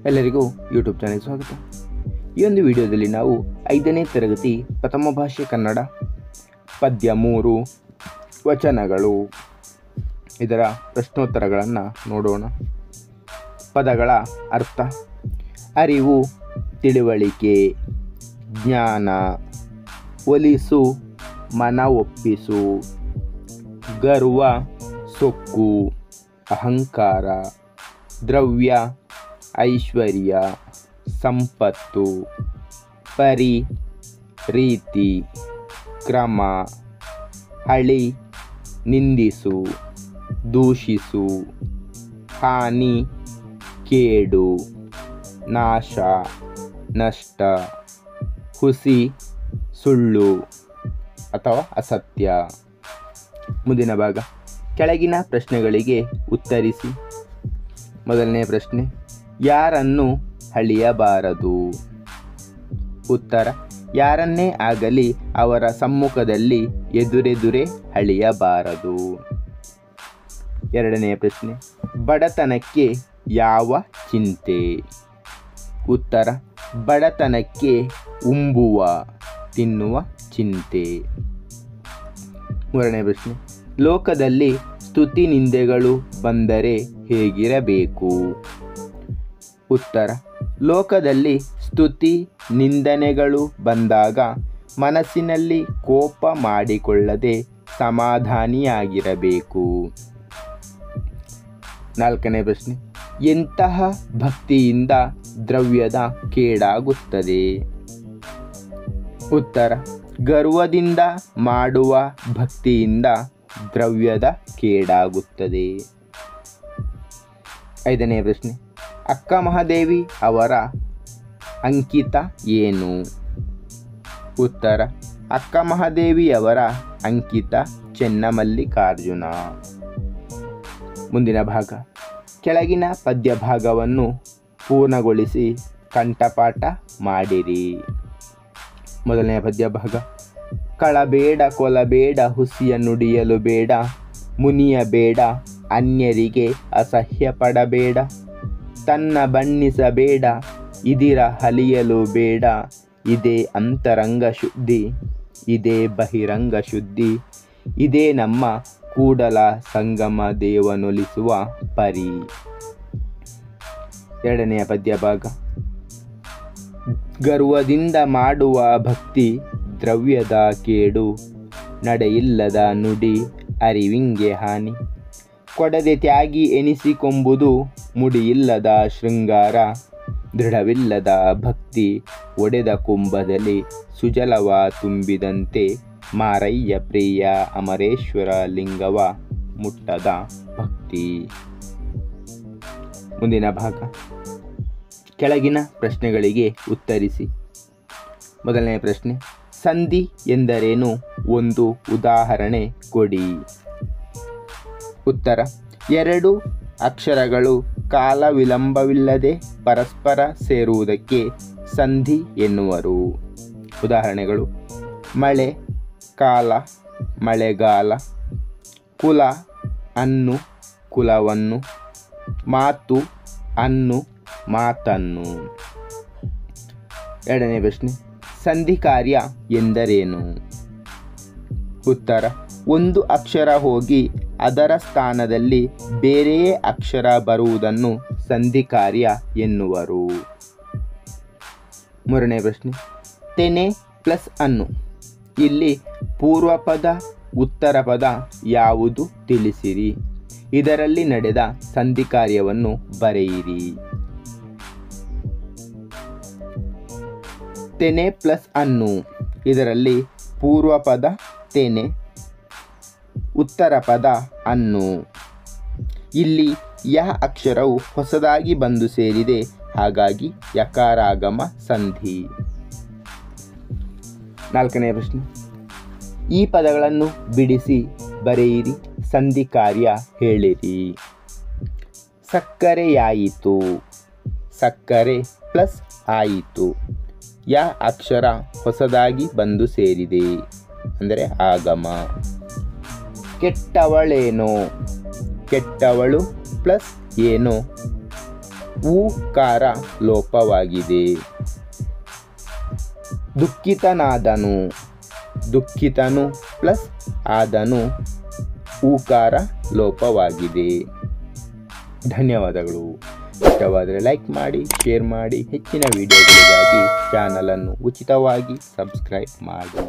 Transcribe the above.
ಎಲ್ಲರಿಗೂ YouTube channel ಸ್ವಾಗತ. ಈ ಒಂದು ವಿಡಿಯೋದಲ್ಲಿ ನಾವು 5ನೇ ತರಗತಿ ಪ್ರಥಮ ಭಾಷೆ ಕನ್ನಡ ಪದ್ಯ 3 ವಚನಗಳು ಇದರ ಪ್ರಶ್ನೋತ್ತರಗಳನ್ನು ನೋಡೋಣ. ಪದಗಳ ಅರ್ಥ: ಅರಿವು, ತಿಳುವಳಿಕೆ, ಜ್ಞಾನ, ಒಲಿಸು, ಮನ ಒಪ್ಪಿಸು, ಗರ್ವ, ಸೊಕ್ಕು, ಅಹಂಕಾರ, ದ್ರವ್ಯ, ಐಶ್ವರ್ಯ, ಸಂಪತ್ತು, ಪರಿ, ರೀತಿ, ಕ್ರಮ, ಹಳಿ, ನಿಂದಿಸು, ದೂಷಿಸು, ಹಾನಿ, ಕೇಡು, ನಾಶ, ನಷ್ಟ, ಹುಸಿ, ಸುಳ್ಳು ಅಥವಾ ಅಸತ್ಯ. ಮುಂದಿನ ಭಾಗ: ಕೆಳಗಿನ ಪ್ರಶ್ನೆಗಳಿಗೆ ಉತ್ತರಿಸಿ. ಮೊದಲನೇ ಪ್ರಶ್ನೆ: ಯಾರನ್ನು ಹಳಿಯಬಾರದು? ಉತ್ತರ: ಯಾರನ್ನೇ ಆಗಲಿ ಅವರ ಸಮ್ಮುಖದಲ್ಲಿ ಎದುರೆದುರೇ ಹಳಿಯಬಾರದು. ಎರಡನೆಯ ಪ್ರಶ್ನೆ: ಬಡತನಕ್ಕೆ ಯಾವ ಚಿಂತೆ? ಉತ್ತರ: ಬಡತನಕ್ಕೆ ಉಂಬುವ, ತಿನ್ನುವ ಚಿಂತೆ. ಮೂರನೇ ಪ್ರಶ್ನೆ: ಲೋಕದಲ್ಲಿ ಸ್ತುತಿ ನಿಂದೆಗಳು ಬಂದರೆ ಹೇಗಿರಬೇಕು? ಉತ್ತರ: ಲೋಕದಲ್ಲಿ ಸ್ತುತಿ ನಿಂದನೆಗಳು ಬಂದಾಗ ಮನಸ್ಸಿನಲ್ಲಿ ಕೋಪ ಮಾಡಿಕೊಳ್ಳದೆ ಸಮಾಧಾನಿಯಾಗಿರಬೇಕು. ನಾಲ್ಕನೇ ಪ್ರಶ್ನೆ: ಎಂತಹ ಭಕ್ತಿಯಿಂದ ದ್ರವ್ಯದ ಕೇಡಾಗುತ್ತದೆ? ಉತ್ತರ: ಗರ್ವದಿಂದ ಮಾಡುವ ಭಕ್ತಿಯಿಂದ ದ್ರವ್ಯದ ಕೇಡಾಗುತ್ತದೆ. ಐದನೇ ಪ್ರಶ್ನೆ: ಅಕ್ಕ ಮಹಾದೇವಿ ಅವರ ಅಂಕಿತ ಏನು? ಉತ್ತರ: ಅಕ್ಕ ಮಹಾದೇವಿಯವರ ಅಂಕಿತ ಚೆನ್ನಮಲ್ಲಿಕಾರ್ಜುನ. ಮುಂದಿನ ಭಾಗ: ಕೆಳಗಿನ ಪದ್ಯ ಭಾಗವನ್ನು ಪೂರ್ಣಗೊಳಿಸಿ ಕಂಠಪಾಠ ಮಾಡಿರಿ. ಮೊದಲನೆಯ ಪದ್ಯ ಭಾಗ: ಕಳಬೇಡ, ಕೊಲಬೇಡ, ಹುಸಿಯ ನುಡಿಯಲು ಬೇಡ, ಮುನಿಯಬೇಡ, ಅನ್ಯರಿಗೆ ಅಸಹ್ಯ ಪಡಬೇಡ, ತನ್ನ ಬಣ್ಣಿಸಬೇಡ, ಇದಿರ ಹಲಿಯಲು ಬೇಡ, ಇದೇ ಅಂತರಂಗ ಶುದ್ಧಿ, ಇದೇ ಬಹಿರಂಗ ಶುದ್ಧಿ, ಇದೇ ನಮ್ಮ ಕೂಡಲ ಸಂಗಮ ದೇವನೊಲಿಸುವ ಪರಿ. ಎರಡನೆಯ ಪದ್ಯ ಭಾಗ: ಗರ್ವದಿಂದ ಮಾಡುವ ಭಕ್ತಿ ದ್ರವ್ಯದ ಕೇಡು, ನಡೆಯಿಲ್ಲದ ನುಡಿ ಅರಿವಿಂಗೆ ಹಾನಿ, ಕೊಡದೆ ತ್ಯಾಗಿ ಎನಿಸಿಕೊಂಬುದು ಮುಡಿಯಿಲ್ಲದ ಶೃಂಗಾರ, ದೃಢವಿಲ್ಲದ ಭಕ್ತಿ ಒಡೆದ ಕುಂಭದಲ್ಲಿ ಸುಜಲವ ತುಂಬಿದಂತೆ, ಮಾರಯ್ಯ ಪ್ರಿಯ ಅಮರೇಶ್ವರ ಲಿಂಗವ ಮುಟ್ಟದ ಭಕ್ತಿ. ಮುಂದಿನ ಭಾಗ: ಕೆಳಗಿನ ಪ್ರಶ್ನೆಗಳಿಗೆ ಉತ್ತರಿಸಿ. ಮೊದಲನೇ ಪ್ರಶ್ನೆ: ಸಂಧಿ ಎಂದರೇನು? ಒಂದು ಉದಾಹರಣೆ ಕೊಡಿ. ಉತ್ತರ: ಎರಡು ಅಕ್ಷರಗಳು ಕಾಲ ವಿಳಂಬವಿಲ್ಲದೆ ಪರಸ್ಪರ ಸೇರುವುದಕ್ಕೆ ಸಂಧಿ ಎನ್ನುವರು. ಉದಾಹರಣೆಗಳು: ಮಳೆ, ಕಾಲ, ಮಳೆಗಾಲ, ಕುಲ, ಅನ್ನು, ಕುಲವನ್ನು, ಮಾತು, ಅನ್ನು, ಮಾತನ್ನು. ಎರಡನೇ ಪ್ರಶ್ನೆ: ಸಂಧಿ ಕಾರ್ಯ ಎಂದರೇನು? ಉತ್ತರ: ಒಂದು ಅಕ್ಷರ ಹೋಗಿ ಅದರ ಸ್ಥಾನದಲ್ಲಿ ಬೇರೆಯೇ ಅಕ್ಷರ ಬರುವುದನ್ನು ಸಂಧಿ ಕಾರ್ಯ ಎನ್ನುವರು. ಮೂರನೇ ಪ್ರಶ್ನೆ: ತೆನೆ ಪ್ಲಸ್ ಅನ್ನು, ಇಲ್ಲಿ ಪೂರ್ವಪದ ಉತ್ತರ ಪದ ಯಾವುದು ತಿಳಿಸಿರಿ. ಇದರಲ್ಲಿ ನಡೆದ ಸಂಧಿ ಕಾರ್ಯವನ್ನು ಬರೆಯಿರಿ. ತೆನೆ ಪ್ಲಸ್ ಅನ್ನು, ಇದರಲ್ಲಿ ಪೂರ್ವಪದ ತೆನೆ, ಉತ್ತರ ಪದ ಅನ್ನು. ಇಲ್ಲಿ ಯ ಅಕ್ಷರವು ಹೊಸದಾಗಿ ಬಂದು ಸೇರಿದೆ, ಹಾಗಾಗಿ ಯಕಾರಾಗಮ ಸಂಧಿ. ನಾಲ್ಕನೇ ಪ್ರಶ್ನೆ: ಈ ಪದಗಳನ್ನು ಬಿಡಿಸಿ ಬರೆಯಿರಿ, ಸಂಧಿ ಕಾರ್ಯ ಹೇಳಿರಿ. ಸಕ್ಕರೆಯಾಯಿತು, ಸಕ್ಕರೆ ಪ್ಲಸ್ ಆಯಿತು, ಯ ಅಕ್ಷರ ಹೊಸದಾಗಿ ಬಂದು ಸೇರಿದೆ ಅಂದರೆ ಆಗಮ. ಕೆಟ್ಟವಳೇನೋ, ಕೆಟ್ಟವಳು ಪ್ಲಸ್ ಏನೋ ಊಕಾರ ಲೋಪವಾಗಿದೆ. ದುಃಖಿತನಾದನು, ದುಃಖಿತನು ಪ್ಲಸ್ ಆದನು ಊಕಾರ ಲೋಪವಾಗಿದೆ. ಧನ್ಯವಾದಗಳು. ಇಷ್ಟವಾದರೆ ಲೈಕ್ ಮಾಡಿ, ಶೇರ್ ಮಾಡಿ. ಹೆಚ್ಚಿನ ವಿಡಿಯೋಗಳಿಗಾಗಿ ಚಾನಲನ್ನು ಉಚಿತವಾಗಿ ಸಬ್ಸ್ಕ್ರೈಬ್ ಮಾಡಿ.